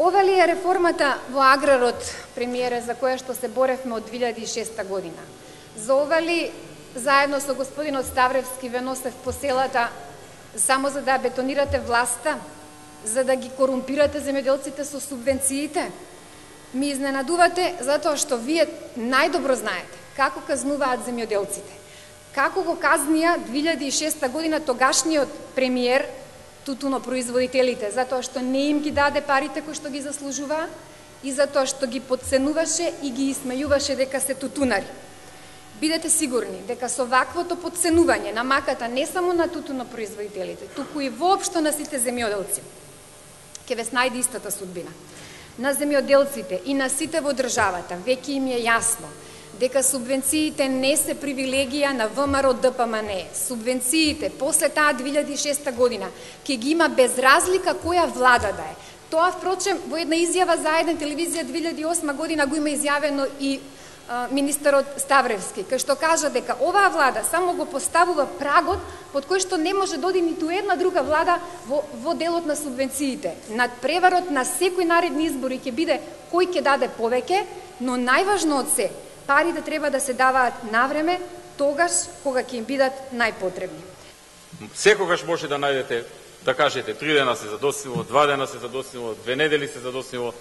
Ова ли е реформата во аграрот, премиере, за која што се боревме од 2006 година? За ова ли заедно со господинот Ставревски ве носев по селата само за да бетонирате власта, за да ги корумпирате земјоделците со субвенциите? Ми изненадувате затоа што вие најдобро знаете како казнуваат земјоделците. Како го казнија 2006 година тогашниот премиер тутунопроизводителите, затоа што не им ги даде парите кои што ги заслужуваа и затоа што ги подценуваше и ги исмејуваше дека се тутунари. Бидете сигурни дека со ваквото подценување на маката не само на тутунопроизводителите, туку и воопшто на сите земјоделци, ќе ве снајде истата судбина. На земјоделците и на сите во државата веќе им е јасно дека субвенциите не се привилегија на ВМРО ДПМН. Субвенциите после таа 2006 година ќе ги има без разлика која влада да е. Тоа, впрочем, во една изјава за еден телевизија 2008 година го има изјавено и министерот Ставревски, кај што кажа дека оваа влада само го поставува прагот под кој што не може да оди ниту една друга влада во делот на субвенциите. Над преварот на секој наредни избори ќе биде кој ќе даде повеќе, но најважно од се, парите треба да се даваат навреме, тогаш кога ќе им бидат најпотребни. Секогаш може да најдете, да кажете, 3 дена се задоснило, 2 дена се задоснило, 2 недели се задоснило.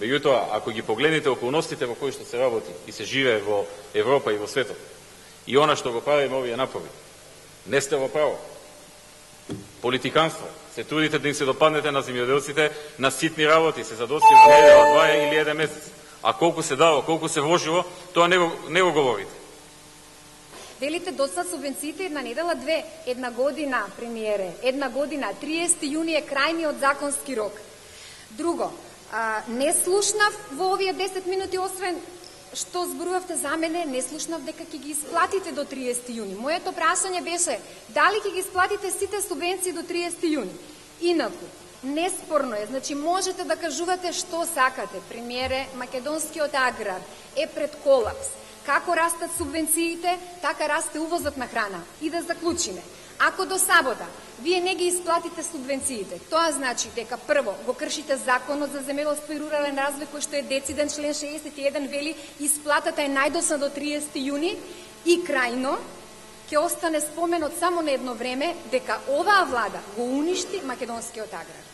Меѓутоа, ако ги погледнете околностите во кои што се работи и се живее во Европа и во светот, и она што го правиме овие напори, не сте во право. Политиканство. Се трудите да им се допаднете на земјоделците на ситни работи, се задоснило недела, 2 или 1 месец. А колку се дава, колку се вложило, тоа не го говорите. Велите досад субвенциите една недела, 2, една година, премиере, една година, 30 јуни е крајниот законски рок. Друго, не слушнав во овие 10 минути, освен што зборувавте за мене, не слушнав дека ќе ги исплатите до 30 јуни. Моето прашање беше, дали ќе ги исплатите сите субвенции до 30 јуни? Инаку, неспорно е, значи можете да кажувате што сакате. Премиере, македонскиот аграр е пред колапс. Како растат субвенциите, така расте увозот на храна. И да заклучиме. Ако до сабота вие не ги исплатите субвенциите, тоа значи дека прво го кршите законот за земјоделство и рурален развој кој што е дециден, член 61 вели исплатата е најдосна до 30 јуни и крајно ќе остане споменот само на едно време дека оваа влада го уништи македонскиот аграр.